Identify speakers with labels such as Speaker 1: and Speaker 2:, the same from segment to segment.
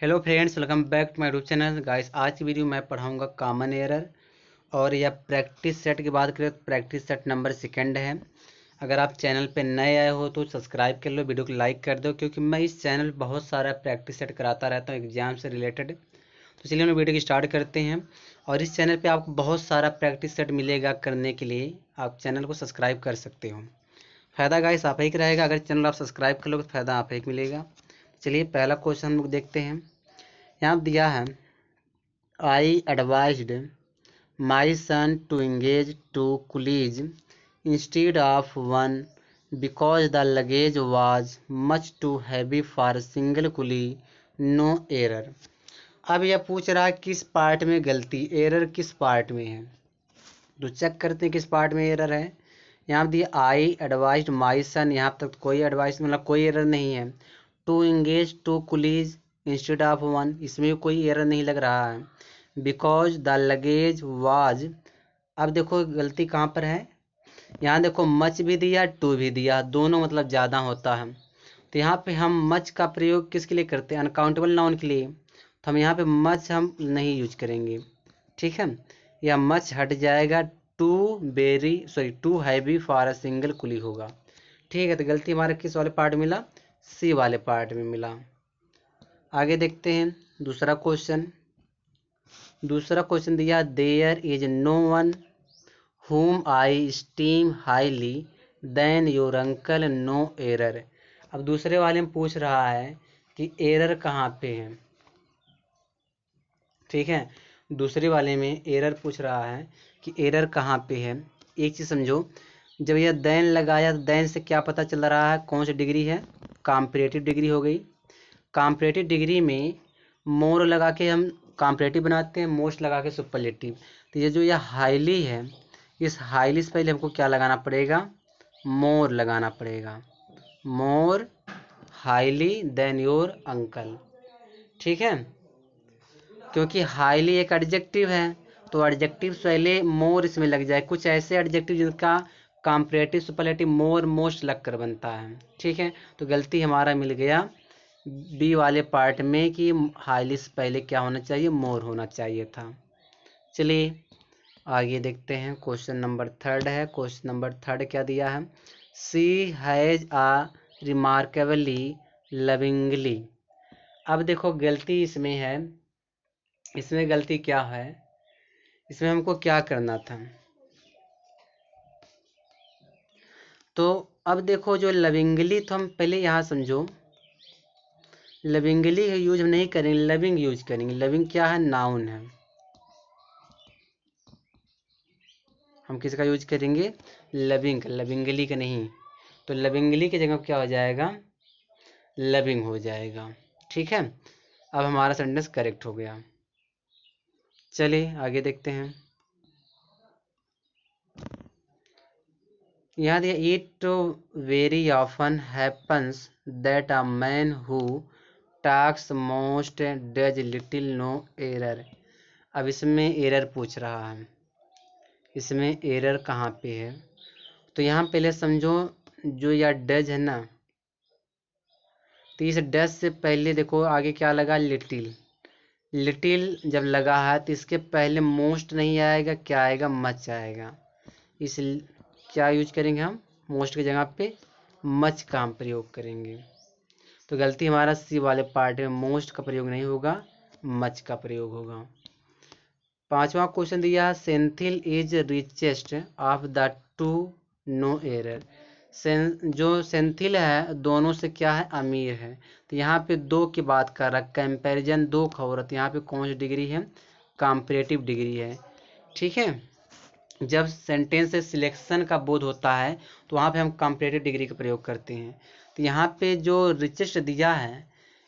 Speaker 1: Hello friends, welcome back to my YouTube channel. Guys, आज की video मैं पढ़ाऊंगा कॉमन एरर। और यह प्रैक्टिस सेट की बात करें तो प्रैक्टिस सेट नंबर सेकंड है। अगर आप चैनल पे नए आए हो तो सब्सक्राइब कर लो, वीडियो को लाइक कर दो, क्योंकि मैं इस चैनल पर बहुत सारा प्रैक्टिस सेट कराता रहता हूँ एग्जाम से रिलेटेड। तो चलिए हम वीडियो की स्टार्ट करते हैं। और इस चैनल पर आपको बहुत सारा प्रैक्टिस सेट मिलेगा करने के लिए, आप चैनल को सब्सक्राइब कर सकते हो। फ़ायदा गाइस आप ही का रहेगा, अगर चैनल आप सब्सक्राइब कर लोगे तो फ़ायदा आप ही को मिलेगा। चलिए पहला क्वेश्चन हम लोग देखते हैं। यहाँ दिया है, I advised my son to engage two colleagues instead of one because the luggage was much too heavy for a single colleague. No error। अब यह पूछ रहा है किस पार्ट में गलती, एरर किस पार्ट में है। तो चेक करते हैं किस पार्ट में एरर है। यहाँ दिया आई एडवाइज्ड माई सन, यहाँ तक तो कोई एडवाइस मतलब कोई एरर नहीं है। To engage two coolies instead of one, इसमें भी कोई एरर नहीं लग रहा है। बिकॉज द लगेज वाज, अब देखो गलती कहाँ पर है। यहाँ देखो मच भी दिया टू भी दिया, दोनों मतलब ज़्यादा होता है। तो यहाँ पे हम मच का प्रयोग किसके लिए करते हैं, अनकाउंटेबल नाउन के लिए। तो हम यहाँ पे मच हम नहीं यूज करेंगे, ठीक है। यह मच हट जाएगा, too heavy for a single coolie होगा, ठीक है। तो गलती हमारे किस वाले पार्ट में मिला, सी वाले पार्ट में मिला। आगे देखते हैं दूसरा क्वेश्चन। दूसरा क्वेश्चन दिया, there is no one whom I esteem highly than your uncle, no error। अब दूसरे वाले में पूछ रहा है कि एरर कहाँ पे है, ठीक है। दूसरे वाले में एरर पूछ रहा है कि एरर कहाँ पे है। एक चीज़ समझो, जब यह दैन लगाया तो दैन से क्या पता चल रहा है कौन सी डिग्री है, कॉम्परेटिव डिग्री हो गई। कॉम्परेटिव डिग्री में मोर लगा के हम कॉम्परेटिव बनाते हैं, मोस्ट लगा के सुपरलेटिव। तो ये जो यह हाईली है, इस हाईली से पहले हमको क्या लगाना पड़ेगा, मोर लगाना पड़ेगा। मोर हाईली देन योर अंकल, ठीक है। क्योंकि हाईली एक एडजेक्टिव है, तो एडजेक्टिव से पहले मोर इसमें लग जाए। कुछ ऐसे एडजेक्टिव जिनका कॉम्परेटिव सुपरलेटिव मोर मोस्ट लगकर बनता है, ठीक है। तो गलती हमारा मिल गया बी वाले पार्ट में कि हाईली से पहले क्या होना चाहिए, मोर होना चाहिए था। चलिए आगे देखते हैं। क्वेश्चन नंबर थर्ड है। क्वेश्चन नंबर थर्ड क्या दिया है, सी हैज आ रिमार्केबली लविंगली। अब देखो गलती इसमें है, इसमें गलती क्या है, इसमें हमको क्या करना था। तो अब देखो जो लविंगली, तो हम पहले यहाँ समझो, लविंगली यूज हम नहीं करेंगे, लविंग यूज करेंगे। लविंग क्या है, नाउन है। हम किसका यूज करेंगे, लविंग, लविंगली का नहीं। तो लविंगली की जगह क्या हो जाएगा, लविंग हो जाएगा, ठीक है। अब हमारा सेंटेंस करेक्ट हो गया। चलिए आगे देखते हैं। यहाँ दिया, it very often happens that a man who talks most does little no error. अब इसमें एरर पूछ रहा है, इसमें एरर कहाँ पे है। तो यहाँ पहले समझो, जो यह डज है ना, तो इस डज से पहले देखो आगे क्या लगा, लिटिल। लिटिल जब लगा है तो इसके पहले मोस्ट नहीं आएगा, क्या आएगा, मच आएगा। इस क्या यूज करेंगे हम, मोस्ट की जगह पे मच का हम प्रयोग करेंगे। तो गलती हमारा सी वाले पार्ट में मोस्ट का प्रयोग नहीं होगा, मच का प्रयोग होगा। पांचवा क्वेश्चन दिया है, Senthil is richest of the two, no error. जो सेंथिल है दोनों से क्या है, अमीर है। तो यहाँ पे दो की बात कर रहा है, कंपैरिजन दो खबरत, यहाँ पे कौन सी डिग्री है, कॉम्परेटिव डिग्री है, ठीक है। जब सेंटेंस से सिलेक्शन का बोध होता है तो वहाँ पे हम कॉम्परेटिव डिग्री का प्रयोग करते हैं। तो यहाँ पे जो रिचेस्ट दिया है,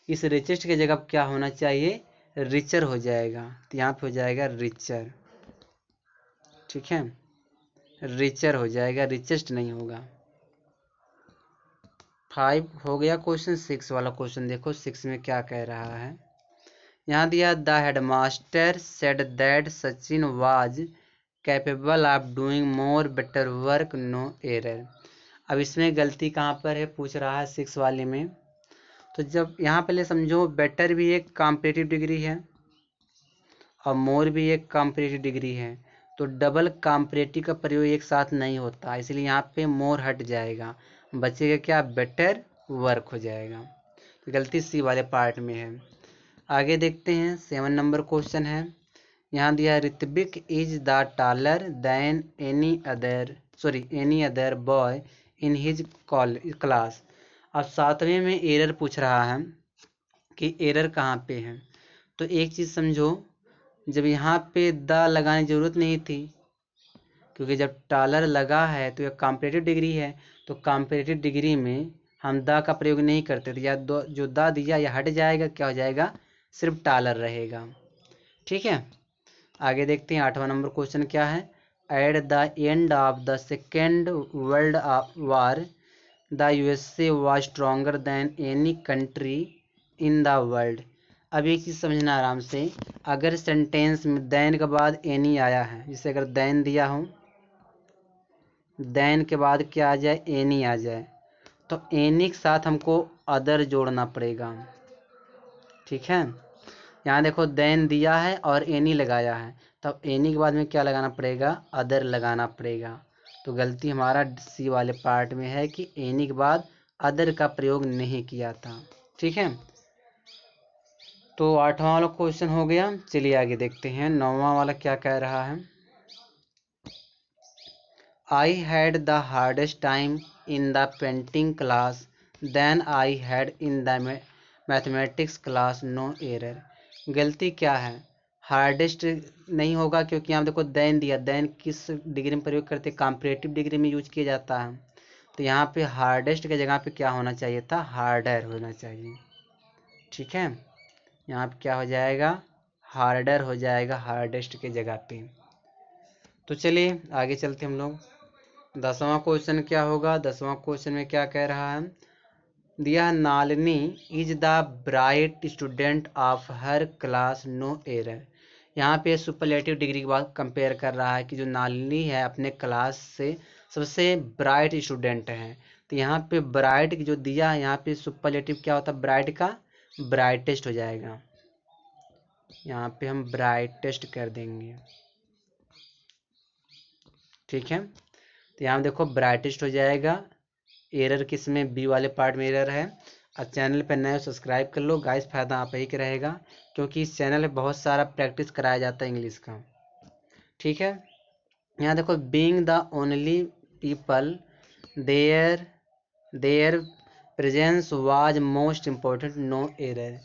Speaker 1: इस रिचेस्ट की जगह क्या होना चाहिए, रिचर हो जाएगा। तो यहाँ पे हो जाएगा रिचर, ठीक है, रिचर हो जाएगा, रिचेस्ट नहीं होगा। 5 हो गया क्वेश्चन। 6 वाला क्वेश्चन देखो, 6 में क्या कह रहा है। यहाँ दिया, the headmaster said that Sachin was capable of doing more better work, no error. अब इसमें गलती कहाँ पर है पूछ रहा है 6 वाले में। तो जब यहाँ पहले समझो बेटर भी एक कॉम्पिटिटिव डिग्री है और मोर भी एक कॉम्पिटिटिव डिग्री है, तो डबल कॉम्पिटिटिव का प्रयोग एक साथ नहीं होता, इसलिए यहाँ पे मोर हट जाएगा, बचेगा क्या, बेटर वर्क हो जाएगा। तो गलती सी वाले पार्ट में है। आगे देखते हैं 7 नंबर क्वेश्चन है। यहाँ दिया है Ritwik is the taller than any other boy in his class. अब 7वें में एरर पूछ रहा है कि एरर कहाँ पे है। तो एक चीज़ समझो, जब यहाँ पे द लगाने की ज़रूरत नहीं थी, क्योंकि जब टालर लगा है तो यह कॉम्पिटिटिव डिग्री है, तो कॉम्पिटिटिव डिग्री में हम द का प्रयोग नहीं करते थे, या जो द दिया यह हट जाएगा, क्या हो जाएगा, सिर्फ टालर रहेगा। ठीक है, आगे देखते हैं 8वां नंबर क्वेश्चन क्या है। At the end of the second world war the USA was stronger than any country in the world. अब एक चीज़ समझना आराम से, अगर सेंटेंस में देन के बाद एनी आया है, जैसे अगर देन दिया हो, देन के बाद क्या आ जाए, एनी आ जाए, तो एनी के साथ हमको अदर जोड़ना पड़ेगा। ठीक है, यहाँ देखो देन दिया है और एनी लगाया है, तब एनी के बाद में क्या लगाना पड़ेगा, अदर लगाना पड़ेगा। तो गलती हमारा सी वाले पार्ट में है कि एनी के बाद अदर का प्रयोग नहीं किया था। ठीक है, तो 8वां वाला क्वेश्चन हो गया। चलिए आगे देखते हैं 9वां वाला क्या कह रहा है। I had the hardest time in the painting class than I had in the mathematics class, no error. गलती क्या है, हार्डेस्ट नहीं होगा, क्योंकि यहाँ देखो देन दिया, देन किस डिग्री में प्रयोग करते, कॉम्पिटिटिव डिग्री में यूज किया जाता है, तो यहाँ पे हार्डेस्ट के जगह पे क्या होना चाहिए था, हार्डर होना चाहिए। ठीक है, यहाँ पे क्या हो जाएगा, हार्डर हो जाएगा हार्डेस्ट के जगह पे। तो चलिए आगे चलते हम लोग। 10वां क्वेश्चन क्या होगा। 10वां क्वेश्चन में क्या कह रहा है, दिया Nalini is the bright student of her class, no error. यहाँ पे सुपरलेटिव डिग्री के बाद कंपेयर कर रहा है कि जो नालिनी है अपने क्लास से सबसे ब्राइट स्टूडेंट है, तो यहाँ पे ब्राइट जो दिया है, यहाँ पे सुपरलेटिव क्या होता है, ब्राइट का ब्राइटेस्ट हो जाएगा, यहाँ पे हम ब्राइटेस्ट कर देंगे। ठीक है, तो यहाँ देखो ब्राइटेस्ट हो जाएगा। एरर किस में, बी वाले पार्ट में एरर है। और चैनल पर नए सब्सक्राइब कर लो गाइस, फायदा आप ही का रहेगा, क्योंकि इस चैनल पे बहुत सारा प्रैक्टिस कराया जाता है इंग्लिश का। ठीक है, यहाँ देखो being the only people there their presence was most important, no error.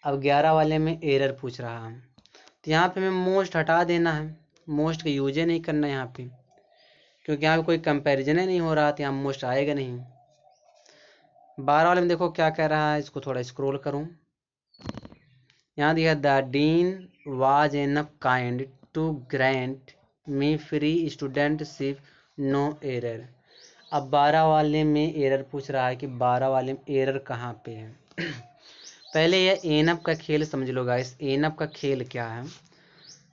Speaker 1: अब 11 वाले में एरर पूछ रहा है, तो यहाँ पे हमें मोस्ट हटा देना है, मोस्ट का यूज ही नहीं करना है यहाँ पे, क्योंकि यहाँ पे कोई कंपैरिजन ही नहीं हो रहा, तो यहाँ मोस्ट आएगा नहीं। 12 वाले में देखो क्या कह रहा है, इसको थोड़ा स्क्रॉल करूँ। यहाँ दिया the dean was enough kind to grant me free studentship, no error. अब 12 वाले में एरर पूछ रहा है कि 12 वाले में एरर कहाँ पे है। पहले यह एनफ का खेल समझ लो गाइस। एनफ का खेल क्या है,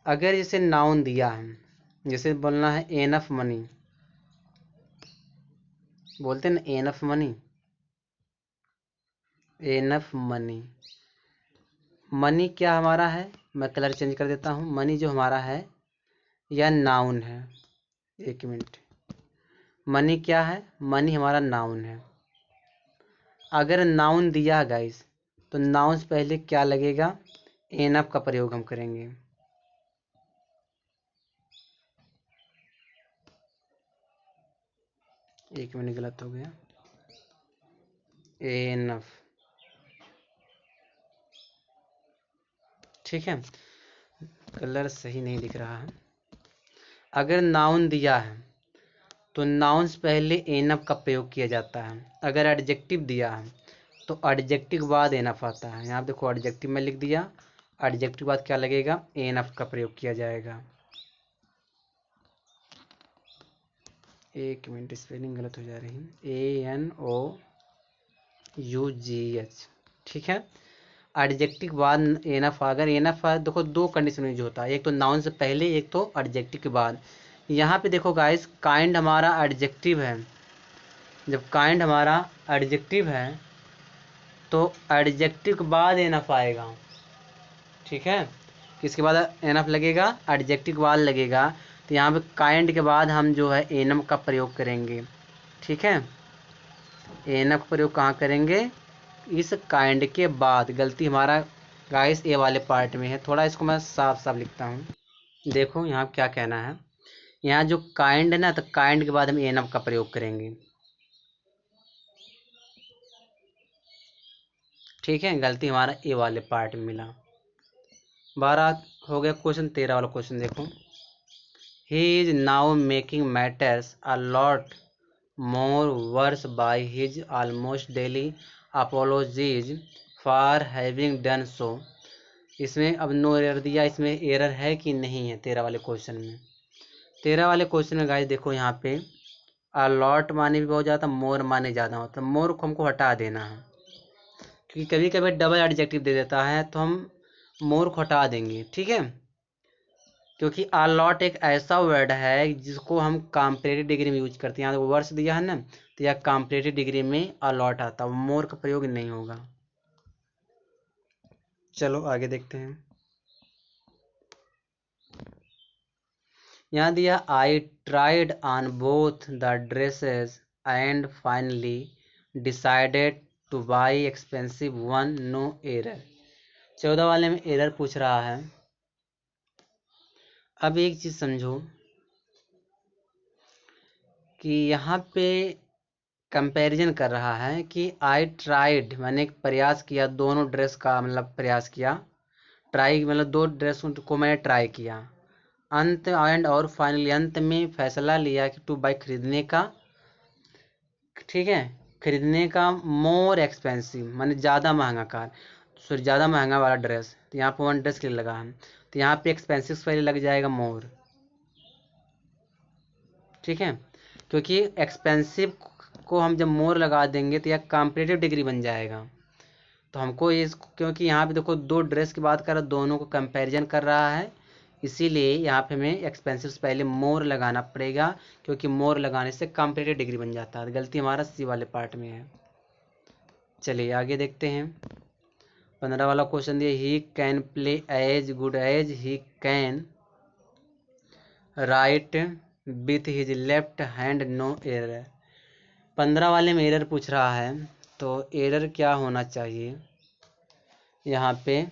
Speaker 1: अगर जैसे नाउन दिया है, जैसे बोलना है एनफ मनी, बोलते हैं ना enough money, enough money. Money क्या हमारा है, मैं कलर चेंज कर देता हूँ, मनी जो हमारा है यह नाउन है। एक मिनट, मनी क्या है, मनी हमारा नाउन है। अगर नाउन दिया गाइस, तो नाउन से पहले क्या लगेगा, एनफ का प्रयोग हम करेंगे। एक मिनट, गलत हो गया, एनफ। ठीक है, कलर सही नहीं दिख रहा है। अगर नाउन दिया है तो नाउन से पहले एनफ का प्रयोग किया जाता है। अगर एडजेक्टिव दिया है तो एडजेक्टिव के बाद एनफ आता है। यहाँ देखो एडजेक्टिव में लिख दिया, एडजेक्टिव के बाद क्या लगेगा, एनफ का प्रयोग किया जाएगा। एक मिनट, स्पेलिंग गलत हो जा रही है, ANOUGH। ठीक है, एडजेक्टिव के बाद एनफ, अगर एनफ है देखो दो कंडीशन में जो होता है, एक तो नाउन से पहले, एक तो एडजेक्टिव के बाद। यहाँ पे देखो गाइस, काइंड हमारा एडजेक्टिव है, जब काइंड हमारा एडजेक्टिव है तो एडजेक्टिव के बाद एनफ आएगा, ठीक है। किसके बाद एनफ लगेगा? एडजेक्टिव के बाद लगेगा। तो यहाँ पे काइंड के बाद हम जो है एनम का प्रयोग करेंगे, ठीक है। एनफ का प्रयोग कहाँ करेंगे? इस काइंड के बाद। गलती हमारा गाइस ए वाले पार्ट में है, थोड़ा इसको मैं साफ साफ लिखता हूँ। देखो यहाँ क्या कहना है, यहाँ जो काइंड है ना, तो काइंड के बाद हम एनफ का प्रयोग करेंगे, ठीक है। गलती हमारा ए वाले पार्ट में मिला। 12 हो गया क्वेश्चन। 13 वाला क्वेश्चन देखो। He is now making matters a lot more verse by his almost daily apologies for having done so. इसमें अब नो एरर दिया, इसमें एरर है कि नहीं है 13 वाले क्वेश्चन में? 13 वाले क्वेश्चन में गाइस देखो यहाँ पे अलॉट माने भी बहुत ज़्यादा, मोर माने ज़्यादा होता है। मोर को हमको हटा देना है, क्योंकि कभी कभी डबल एडजेक्टिव दे देता है, तो हम मोर को हटा देंगे, ठीक है। क्योंकि अलॉट एक ऐसा वर्ड है जिसको हम कॉम्परेटिव डिग्री में यूज करते हैं। यहाँ वर्ड्स दिया है ना, तो यह कॉम्परेटिव डिग्री में अलॉट आता है, मोर का प्रयोग नहीं होगा। चलो आगे देखते हैं। यहाँ दिया I tried on both the dresses and finally decided to buy expensive one, no error. 14 वाले में एरर पूछ रहा है। अब एक चीज समझो कि यहाँ पे कंपैरिजन कर रहा है कि आई ट्राइड मैंने प्रयास किया, दोनों ड्रेस का मतलब प्रयास किया। ट्राई मतलब दो ड्रेस को मैंने ट्राई किया। अंत एंड और फाइनली अंत में फैसला लिया कि टू बाई खरीदने का, ठीक है, खरीदने का मोर एक्सपेंसिव माने ज़्यादा महंगा कार, सॉरी ज़्यादा महंगा वाला ड्रेस। तो यहाँ पर वन ड्रेस के लिए लगा है, तो यहाँ पे एक्सपेंसिव पहले लग जाएगा मोर, ठीक है। क्योंकि एक्सपेंसिव को हम जब मोर लगा देंगे तो यह कॉम्परेटिव डिग्री बन जाएगा। तो हमको ये, क्योंकि यहाँ पे देखो दो ड्रेस की बात कर रहा है, दोनों को कंपैरिजन कर रहा है, इसीलिए यहाँ पे हमें एक्सपेंसिव से पहले मोर लगाना पड़ेगा, क्योंकि मोर लगाने से कॉम्परेटिव डिग्री बन जाता है। गलती हमारा सी वाले पार्ट में है। चलिए आगे देखते हैं। 15 वाला क्वेश्चन दिया he can play as good as he can write with his left hand, no error. 15 वाले में एरर पूछ रहा है, तो एरर क्या होना चाहिए यहाँ पे?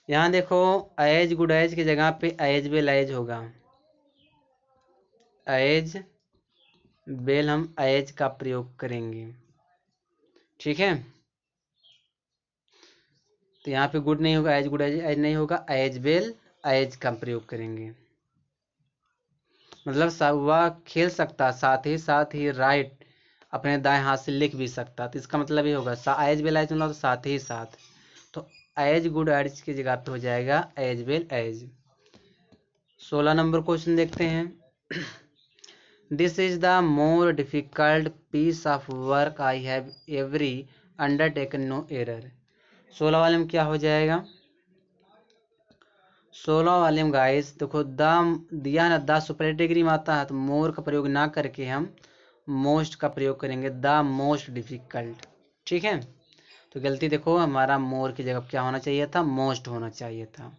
Speaker 1: यहाँ देखो एज गुड एज की जगह पे एज बेल एज होगा। एज बेल हम एज का प्रयोग करेंगे, ठीक है। तो यहाँ पे गुड नहीं होगा, एज गुड एज एज नहीं होगा, एज बेल एज का प्रयोग करेंगे। मतलब वह खेल सकता, साथ ही राइट अपने दाएं हाथ से लिख भी सकता। तो इसका मतलब ये होगा एज बेल एज मतलब तो साथ ही साथ, तो एज गुड एज की जगह पे हो जाएगा as well as. 16 number question देखते हैं। This is the more difficult piece of work I have every undertaken, no error. 16 वाले में क्या हो जाएगा? 16 वाले में गाइस देखो द दिया ना, द सुपरलेटिव डिग्री में आता है, तो मोर का प्रयोग ना करके हम मोस्ट का प्रयोग करेंगे, द मोस्ट डिफिकल्ट, ठीक है। तो गलती देखो हमारा मोर की जगह क्या होना चाहिए था? मोस्ट होना चाहिए था।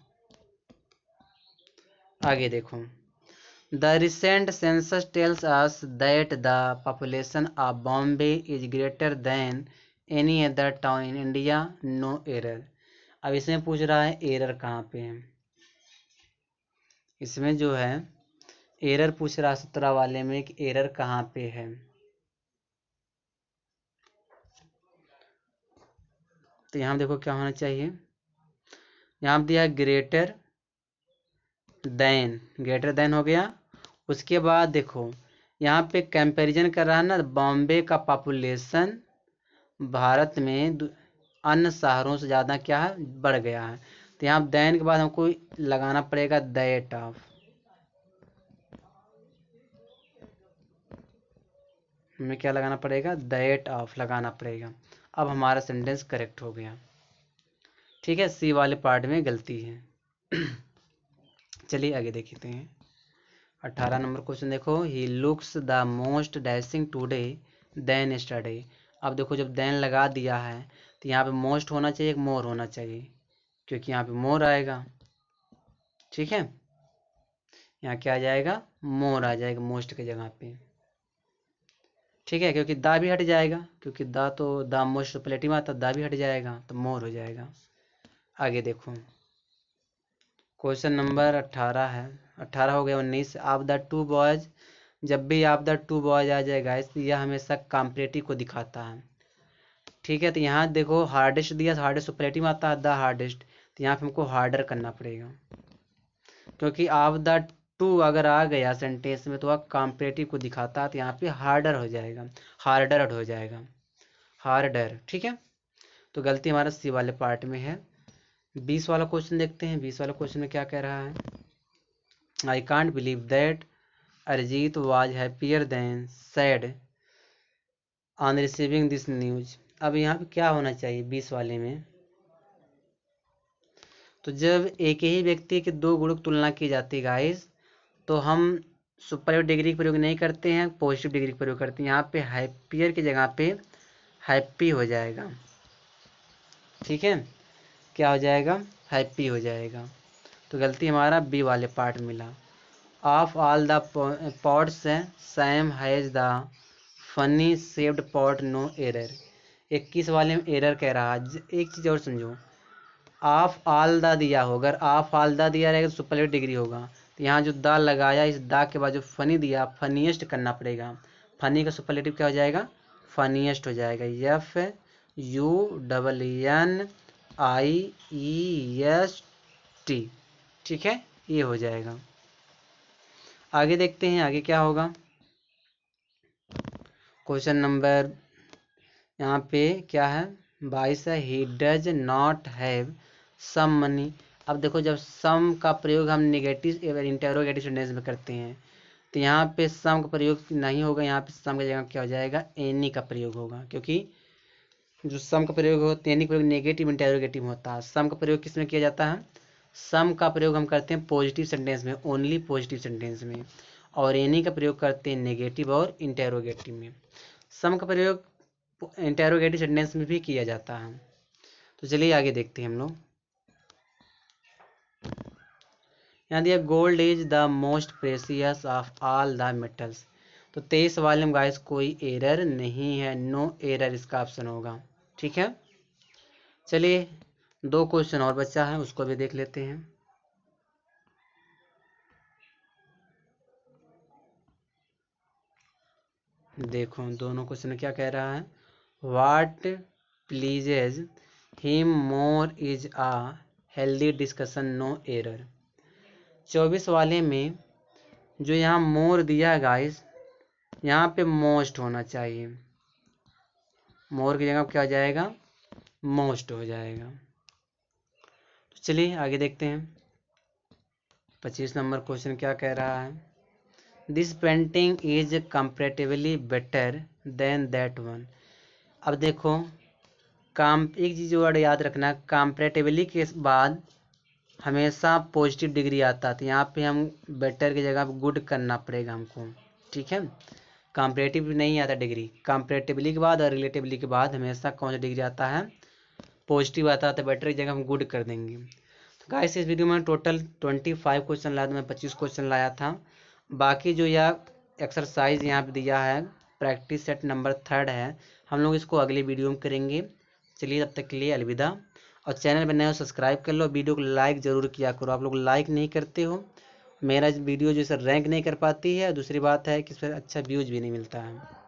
Speaker 1: आगे देखो। The recent census tells us that the population of Bombay is greater than any other town in India, no error. अब इसमें पूछ रहा है एरर कहाँ पे है। इसमें जो है एरर पूछ रहा है 17 वाले में कि एरर कहाँ पे है। तो यहाँ देखो क्या होना चाहिए, यहाँ दिया ग्रेटर देन, ग्रेटर देन हो गया। उसके बाद देखो यहाँ पे कंपैरिजन कर रहा है ना, बॉम्बे का पॉपुलेशन भारत में अन्य शहरों से ज़्यादा क्या है? बढ़ गया है। तो यहाँ देन के बाद हमको लगाना पड़ेगा दैट ऑफ, हमें क्या लगाना पड़ेगा? दैट ऑफ लगाना पड़ेगा। अब हमारा सेंटेंस करेक्ट हो गया, ठीक है। सी वाले पार्ट में गलती है। चलिए आगे देखते हैं। 18 नंबर क्वेश्चन देखो। He looks the most dashing today than yesterday. अब देखो जब देन लगा दिया है तो यहाँ पे मोस्ट होना चाहिए, एक मोर होना चाहिए, क्योंकि यहाँ पे मोर आएगा। ठीक है, यहाँ क्या आ जाएगा, मोर आ जाएगा मोस्ट की जगह पे। ठीक है, क्योंकि दा भी हट जाएगा, क्योंकि दा तो दा मोस्ट सुपरलेटिव आता, दा भी हट जाएगा तो मोर हो जाएगा। आगे देखो, क्वेश्चन नंबर 18 है, 18 हो गया 19। आप द टू बॉयज, जब भी आप द टू बॉयज आ जाएगा इसलिए यह हमेशा कंपैरेटिव को दिखाता है। ठीक है, तो यहाँ देखो हार्डेस्ट दिया, हार्डेस्ट सुपरलेटिव आता है द हार्डेस्ट, तो यहाँ पे हमको हार्डर करना पड़ेगा, क्योंकि आप द टू अगर आ गया सेंटेंस में तो वह कंपैरेटिव को दिखाता है, तो यहाँ पे हार्डर हो जाएगा, हार्डर हो जाएगा, हार्डर। ठीक है, तो गलती हमारा सी वाले पार्ट में है। 20 वाला क्वेश्चन देखते हैं। 20 वाला क्वेश्चन में क्या कह रहा है, I can't believe that Arijit was happier than sad on receiving this news. अब यहाँ पे क्या होना चाहिए 20 वाले में, तो जब एक ही व्यक्ति के दो गुणों की तुलना की जाती है गाइस, तो हम सुपरलेटिव डिग्री का प्रयोग नहीं करते हैं, पॉजिटिव डिग्री का प्रयोग करते हैं। यहाँ पे हैप्पियर की जगह पे हैप्पी हो जाएगा। ठीक है, क्या हो जाएगा, हैप्पी हो जाएगा। तो गलती हमारा बी वाले पार्ट मिला। Of all the pots Sam has the funny shaped pot no error. 21 वाले में एरर कह रहा है। एक चीज़ और समझो, ऑफ ऑल द दिया हो, अगर ऑफ ऑल द दिया रहेगा तो सुपरलेटिव डिग्री होगा, तो यहाँ जो दा लगाया इस दा के बाद जो फनी दिया, फनीएस्ट करना पड़ेगा। फनी का सुपरलेटिव क्या हो जाएगा, फनीएस्ट हो जाएगा, एफ यू डबल एन आई ई एस टी। ठीक है, ये हो जाएगा। आगे देखते हैं आगे क्या होगा। क्वेश्चन नंबर यहाँ पे क्या है, 22 है, he does not have some money. अब देखो जब सम का प्रयोग हम नेगेटिव इंटेरोगेटिव सेंटेंस में करते हैं, तो यहाँ पे सम का प्रयोग नहीं होगा, यहाँ पे सम की जगह क्या हो जाएगा, एनी का प्रयोग होगा, क्योंकि जो सम का प्रयोग होता है एनी का प्रयोग नेगेटिव इंटेरोगेटिव होता है। सम का प्रयोग किस में किया जाता है, सम का प्रयोग हम करते हैं पॉजिटिव सेंटेंस में, ओनली पॉजिटिव सेंटेंस में, और एनी का प्रयोग करते हैं नेगेटिव और इंटेरोगेटिव में। सम का प्रयोग इंटेरोगेटिव सेंटेंस में भी किया जाता है। तो चलिए आगे देखते हैं हम लोग। यहाँ दिया gold is the most precious of all the metals. तो 23 वाले में गाइस कोई एरर नहीं है, नो एरर इसका ऑप्शन होगा। ठीक है, चलिए 2 क्वेश्चन और बचा है, उसको भी देख लेते हैं। देखो दोनों क्वेश्चन क्या कह रहा है, what pleases him more is a healthy discussion no error. 24 वाले में जो यहाँ मोर दिया है गाइस, यहाँ पे मोस्ट होना चाहिए, मोर की जगह क्या हो जाएगा, मोस्ट हो जाएगा। तो चलिए आगे देखते हैं। 25 नंबर क्वेश्चन क्या कह रहा है, this painting is comparatively better than that one. अब देखो एक चीज़ वर्ड याद रखना, कंपैरेटिवली के बाद हमेशा पॉजिटिव डिग्री आता है, तो यहाँ पे हम बेटर की जगह गुड करना पड़ेगा हमको। ठीक है, कंपैरेटिव नहीं आता डिग्री, कंपैरेटिवली के बाद और रिलेटिवली के बाद हमेशा कौन सा डिग्री आता है, पॉजिटिव आता है, तो बेटर की जगह हम गुड कर देंगे। तो गाइस इस वीडियो में टोटल 25 क्वेश्चन लाया था, मैं 25 क्वेश्चन लाया था। बाकी जो यह एक्सरसाइज यहाँ पे दिया है प्रैक्टिस सेट नंबर 3 है, हम लोग इसको अगली वीडियो में करेंगे। चलिए तब तक के लिए अलविदा, और चैनल पर नए हो सब्सक्राइब कर लो, वीडियो को लाइक ज़रूर किया करो। आप लोग लाइक नहीं करते हो, मेरा वीडियो जो है रैंक नहीं कर पाती है, दूसरी बात है कि इस पर अच्छा व्यूज़ भी नहीं मिलता है।